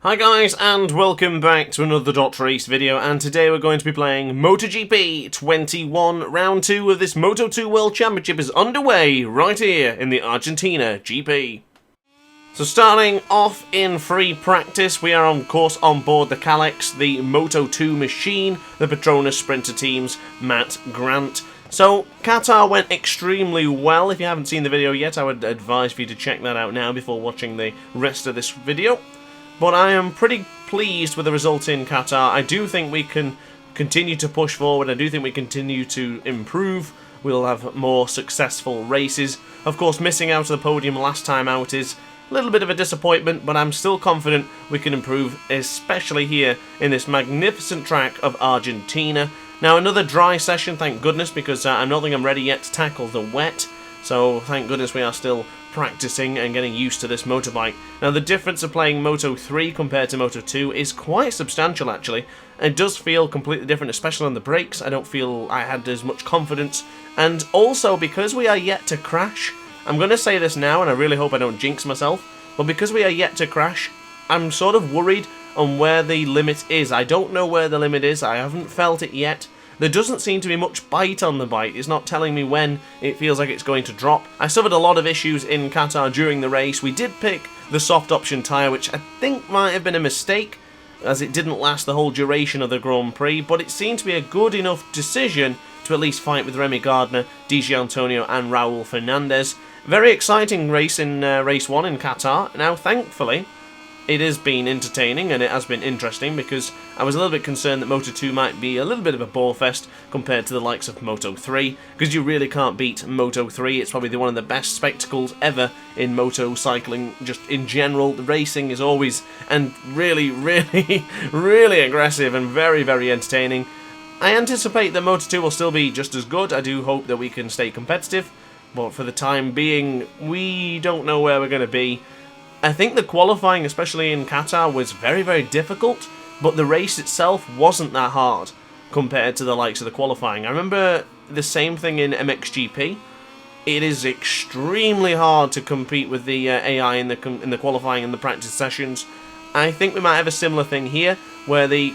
Hi guys, and welcome back to another Dot Race video, and today we're going to be playing MotoGP 21. Round 2 of this Moto2 World Championship is underway right here in the Argentina GP. So starting off in free practice, we are of course on board the Kalex, the Moto2 machine, the Petronas Sprinter team's Matt Grant. So, Qatar went extremely well. If you haven't seen the video yet, I would advise for you to check that out now before watching the rest of this video. But I am pretty pleased with the result in Qatar. I do think we can continue to push forward. I do think we continue to improve. We'll have more successful races. Of course, missing out on the podium last time out is a little bit of a disappointment, but I'm still confident we can improve, especially here in this magnificent track of Argentina. Now, another dry session, thank goodness, because I don't think I'm ready yet to tackle the wet. So, thank goodness we are still practicing and getting used to this motorbike. Now, the difference of playing Moto 3 compared to Moto 2 is quite substantial, actually. It does feel completely different, especially on the brakes. I don't feel I had as much confidence. And also, because we are yet to crash, I'm going to say this now, and I really hope I don't jinx myself, but because we are yet to crash, I'm sort of worried on where the limit is. I don't know where the limit is. I haven't felt it yet. There doesn't seem to be much bite on the bike. It's not telling me when it feels like it's going to drop. I suffered a lot of issues in Qatar during the race. We did pick the soft option tyre, which I think might have been a mistake, as it didn't last the whole duration of the Grand Prix, but it seemed to be a good enough decision to at least fight with Remy Gardner, Di Antonio and Raul Fernandez. Very exciting race in race 1 in Qatar. Now, thankfully, it has been entertaining and it has been interesting, because I was a little bit concerned that Moto 2 might be a little bit of a bore fest compared to the likes of Moto 3, because you really can't beat Moto 3. It's probably one of the best spectacles ever in moto cycling, just in general. The racing is always and really, really aggressive and very, very entertaining. I anticipate that Moto 2 will still be just as good. I do hope that we can stay competitive, but for the time being, we don't know where we're going to be. I think the qualifying, especially in Qatar, was very, very difficult, but the race itself wasn't that hard compared to the likes of the qualifying. I remember the same thing in MXGP. It is extremely hard to compete with the AI in the qualifying and the practice sessions. I think we might have a similar thing here, where the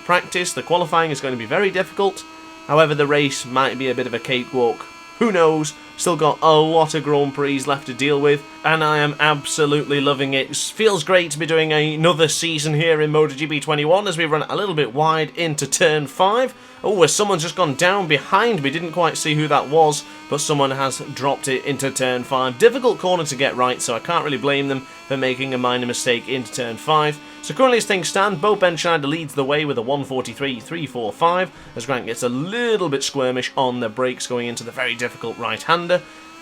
qualifying is going to be very difficult. However, the race might be a bit of a cakewalk. Who knows? Still got a lot of Grand Prix left to deal with, and I am absolutely loving it. It feels great to be doing another season here in MotoGP 21 as we run a little bit wide into turn 5. Oh, someone's just gone down behind me. Didn't quite see who that was, but someone has dropped it into turn 5. Difficult corner to get right, so I can't really blame them for making a minor mistake into turn 5. So currently as things stand, Bo Benschneider leads the way with a 1:43.345 as Grant gets a little bit squirmish on the brakes going into the very difficult right-hander.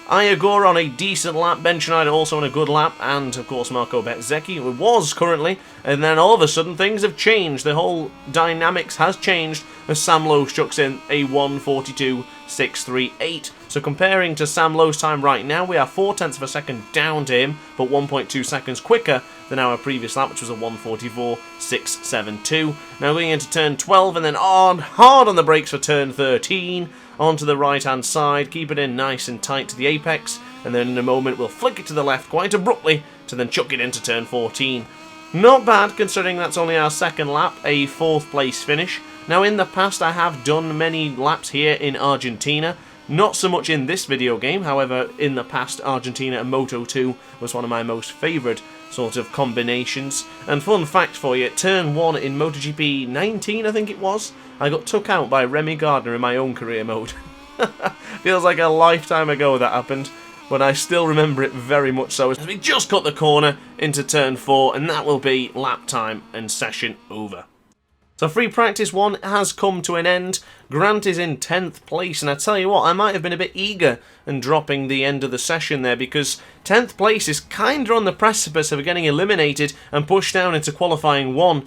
Ayagora on a decent lap, Benschneider also on a good lap, and of course Marco Bezzecchi was currently, and then all of a sudden things have changed. The whole dynamics has changed as Sam Lowe chucks in a 1:42.638. So comparing to Sam Lowe's time right now, we are 0.4 of a second down to him, but 1.2 seconds quicker than our previous lap, which was a 1:44.672. Now going into turn 12 and then hard on the brakes for turn 13. Onto the right-hand side, keep it in nice and tight to the apex, and then in a moment we'll flick it to the left quite abruptly to then chuck it into turn 14. Not bad, considering that's only our second lap, a 4th place finish. Now in the past I have done many laps here in Argentina, not so much in this video game. However, in the past, Argentina and Moto 2 was one of my most favourite sort of combinations. And fun fact for you, turn 1 in MotoGP 19, I think it was, I got took out by Remy Gardner in my own career mode. Feels like a lifetime ago that happened, but I still remember it very much so, as we just cut the corner into turn 4, and that will be lap time and session over. So free practice 1 has come to an end. Grant is in 10th place, and I tell you what, I might have been a bit eager in dropping the end of the session there, because 10th place is kinda on the precipice of getting eliminated and pushed down into qualifying 1.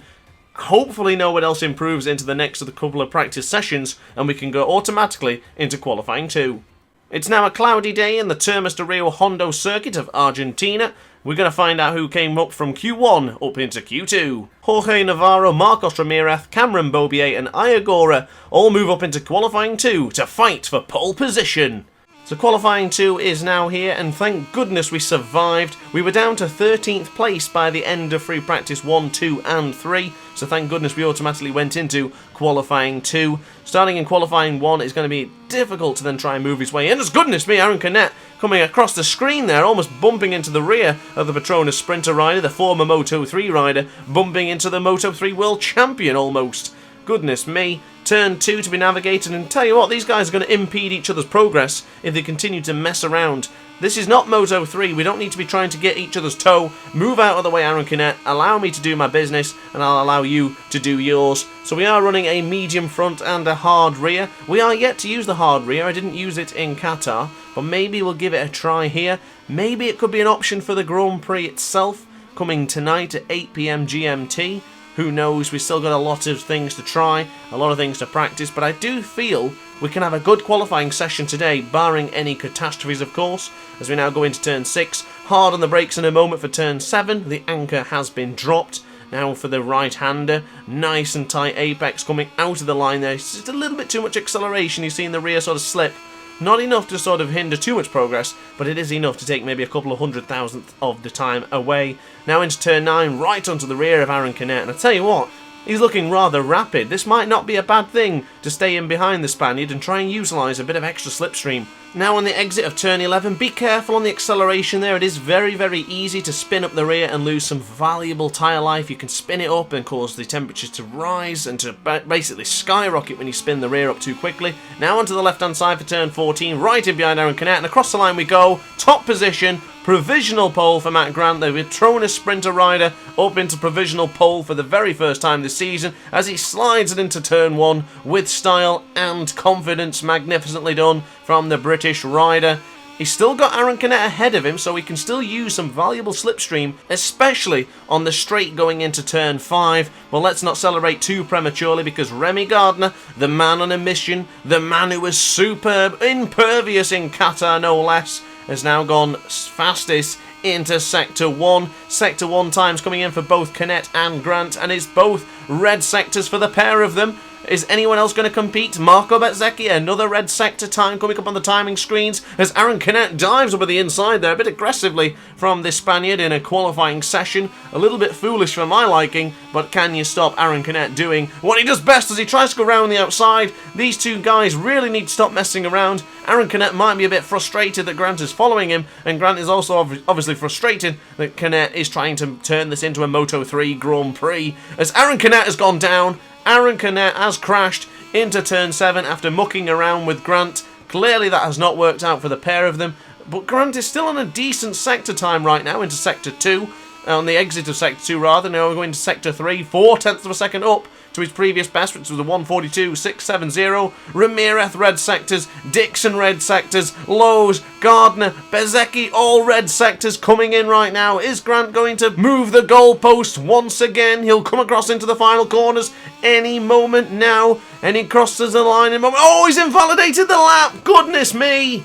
Hopefully no one else improves into the next of the couple of practice sessions, and we can go automatically into qualifying 2. It's now a cloudy day in the Termas de Rio Hondo circuit of Argentina. We're going to find out who came up from Q1 up into Q2. Jorge Navarro, Marcos Ramirez, Cameron Bobier and Ayagora all move up into qualifying 2 to fight for pole position. So qualifying 2 is now here, and thank goodness we survived. We were down to 13th place by the end of free practice 1, 2 and 3, so thank goodness we automatically went into qualifying 2. Starting in qualifying 1 is going to be difficult to then try and move his way in. As goodness me, Aaron Canet coming across the screen there, almost bumping into the rear of the Petronas Sprinter rider, the former Moto 3 rider, bumping into the Moto 3 World Champion almost. Goodness me. Turn 2 to be navigated, and tell you what, these guys are going to impede each other's progress if they continue to mess around. This is not Moto 3, we don't need to be trying to get each other's toe. Move out of the way, Aaron Canet, allow me to do my business, and I'll allow you to do yours. So we are running a medium front and a hard rear. We are yet to use the hard rear, I didn't use it in Qatar, but maybe we'll give it a try here. Maybe it could be an option for the Grand Prix itself, coming tonight at 8 PM GMT. Who knows, we've still got a lot of things to try, a lot of things to practice, but I do feel we can have a good qualifying session today, barring any catastrophes of course, as we now go into turn 6. Hard on the brakes in a moment for turn 7, the anchor has been dropped. Now for the right-hander, nice and tight apex coming out of the line there, it's just a little bit too much acceleration, you see in the rear sort of slip. Not enough to sort of hinder too much progress, but it is enough to take maybe a couple of 100,000th of the time away. Now into turn 9, right onto the rear of Aaron Canet, and I tell you what, he's looking rather rapid. This might not be a bad thing to stay in behind the Spaniard and try and utilise a bit of extra slipstream. Now on the exit of turn 11, be careful on the acceleration there. It is very, very easy to spin up the rear and lose some valuable tyre life. You can spin it up and cause the temperature to rise and to basically skyrocket when you spin the rear up too quickly. Now onto the left-hand side for turn 14, right in behind Aaron Canet, and across the line we go. Top position, provisional pole for Matt Grant, the Petronas Sprinter rider, up into provisional pole for the very first time this season as he slides it into turn 1 with style and confidence. Magnificently done from the British rider. He's still got Aaron Canet ahead of him, so he can still use some valuable slipstream, especially on the straight going into turn 5. Well, let's not celebrate too prematurely, because Remy Gardner, the man on a mission, the man who was superb, impervious in Qatar no less, has now gone fastest into Sector 1. Sector 1 times coming in for both Canet and Grant, and it's both red sectors for the pair of them. Is anyone else going to compete? Marco Bezzecchi, another red sector time coming up on the timing screens as Aaron Canet dives over the inside there a bit aggressively from this Spaniard in a qualifying session. A little bit foolish for my liking, but can you stop Aaron Canet doing what he does best as he tries to go around the outside? These two guys really need to stop messing around. Aaron Canet might be a bit frustrated that Grant is following him, and Grant is also obviously frustrated that Canet is trying to turn this into a Moto 3 Grand Prix. As Aaron Canet has gone down, Aaron Canet has crashed into turn 7 after mucking around with Grant. Clearly that has not worked out for the pair of them, but Grant is still on a decent sector time right now into Sector 2, on the exit of Sector 2 rather. Now we're going to Sector 3, 4/10 of a second up to his previous best, which was the 1:42.670. Ramirez red sectors, Dixon red sectors, Lowe's, Gardner, Bezzecchi, all red sectors coming in right now. Is Grant going to move the goalpost once again? He'll come across into the final corners any moment now, and he crosses the line in a moment. Oh, he's invalidated the lap! Goodness me!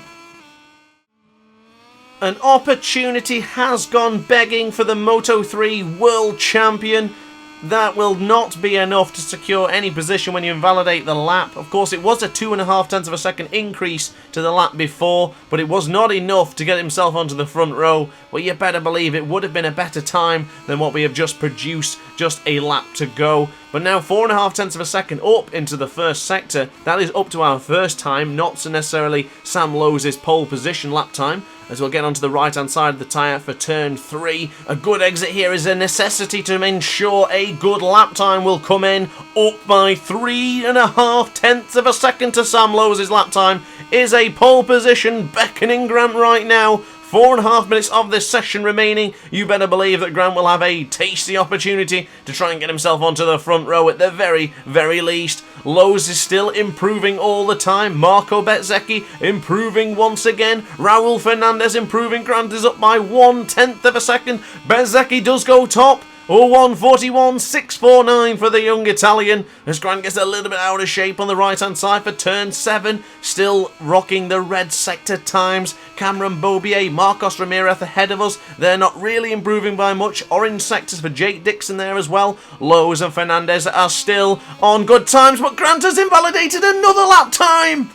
An opportunity has gone begging for the Moto 3 World Champion. That will not be enough to secure any position when you invalidate the lap. Of course, it was a 2.5 of a second increase to the lap before, but it was not enough to get himself onto the front row. Well, you better believe it would have been a better time than what we have just produced, just a lap to go. But now 4.5 of a second up into the first sector. That is up to our first time, not so necessarily Sam Lowe's pole position lap time, as we'll get onto the right-hand side of the tyre for turn 3. A good exit here is a necessity to ensure a good lap time will come in. Up by 3.5 of a second to Sam Lowe's lap time is a pole position beckoning Grant right now. 4.5 minutes of this session remaining. You better believe that Grant will have a tasty opportunity to try and get himself onto the front row at the very, very least. Lowe's is still improving all the time. Marco Bezzecchi improving once again. Raul Fernandez improving. Grant is up by 1/10 of a second. Bezzecchi does go top. 1:41.649 for the young Italian, as Grant gets a little bit out of shape on the right-hand side for turn 7. Still rocking the red sector times. Cameron Bobier, Marcos Ramirez ahead of us. They're not really improving by much. Orange sectors for Jake Dixon there as well. Lowe's and Fernandez are still on good times, but Grant has invalidated another lap time.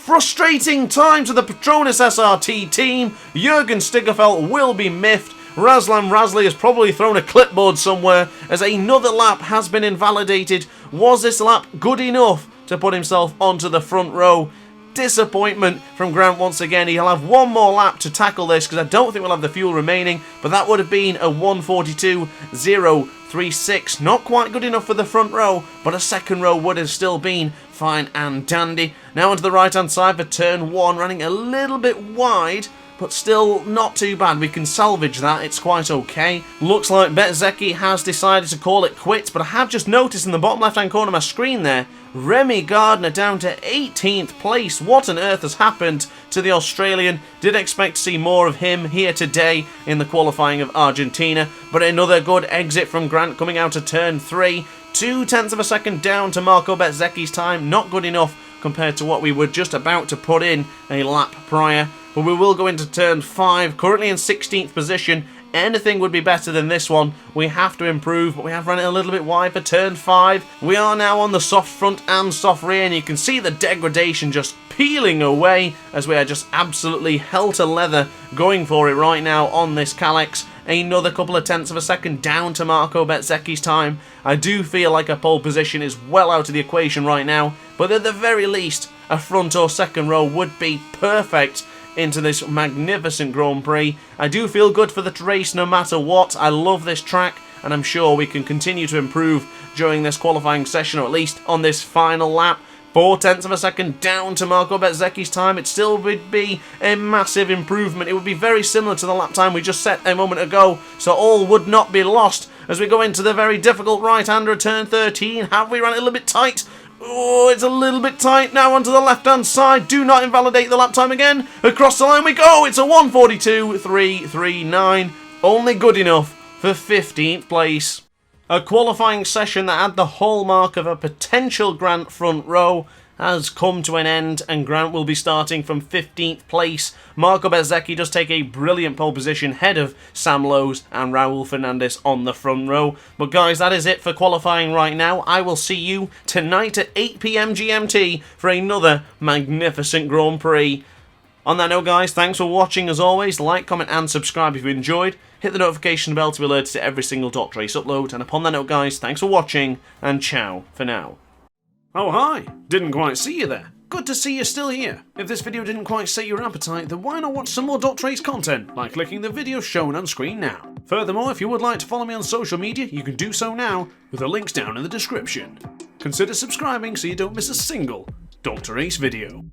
Frustrating time to the Petronas SRT team. Jürgen Stiggerfeldt will be miffed. Razlan Razli has probably thrown a clipboard somewhere as another lap has been invalidated. Was this lap good enough to put himself onto the front row? Disappointment from Grant once again. He'll have one more lap to tackle this because I don't think we'll have the fuel remaining, but that would have been a 1:42.036. Not quite good enough for the front row, but a second row would have still been fine and dandy. Now onto the right hand side for turn 1, running a little bit wide, but still not too bad. We can salvage that, it's quite okay. Looks like Bezzecchi has decided to call it quits, but I have just noticed in the bottom left hand corner of my screen there, Remy Gardner down to 18th place. What on earth has happened to the Australian? Did expect to see more of him here today in the qualifying of Argentina, but another good exit from Grant coming out of turn 3. 0.2 of a second down to Marco Bezzecchi's time. Not good enough compared to what we were just about to put in a lap prior. But we will go into turn 5, currently in 16th position. Anything would be better than this one. We have to improve, but we have run it a little bit wide for turn 5. We are now on the soft front and soft rear, and you can see the degradation just peeling away as we are just absolutely hell to leather going for it right now on this Kalex. Another couple of tenths of a second down to Marco Bezzecchi's time. I do feel like a pole position is well out of the equation right now, but at the very least, a front or second row would be perfect into this magnificent Grand Prix. I do feel good for the race no matter what. I love this track, and I'm sure we can continue to improve during this qualifying session, or at least on this final lap. 0.4 of a second down to Marco Bezzecchi's time. It still would be a massive improvement. It would be very similar to the lap time we just set a moment ago, so all would not be lost as we go into the very difficult right-hander turn 13. Have we run it a little bit tight? Oh, it's a little bit tight now onto the left-hand side. Do not invalidate the lap time again. Across the line we go. It's a 1:42.339. Only good enough for 15th place. A qualifying session that had the hallmark of a potential Grant front row has come to an end, and Grant will be starting from 15th place. Marco Bezzecchi does take a brilliant pole position ahead of Sam Lowes and Raul Fernandez on the front row. But guys, that is it for qualifying right now. I will see you tonight at 8 PM GMT for another magnificent Grand Prix. On that note, guys, thanks for watching as always. Like, comment and subscribe if you enjoyed. Hit the notification bell to be alerted to every single Dot Race upload. And upon that note, guys, thanks for watching, and ciao for now. Oh hi, didn't quite see you there. Good to see you're still here. If this video didn't quite set your appetite, then why not watch some more Dot Race content by clicking the video shown on screen now. Furthermore, if you would like to follow me on social media, you can do so now with the links down in the description. Consider subscribing so you don't miss a single Dot Race video.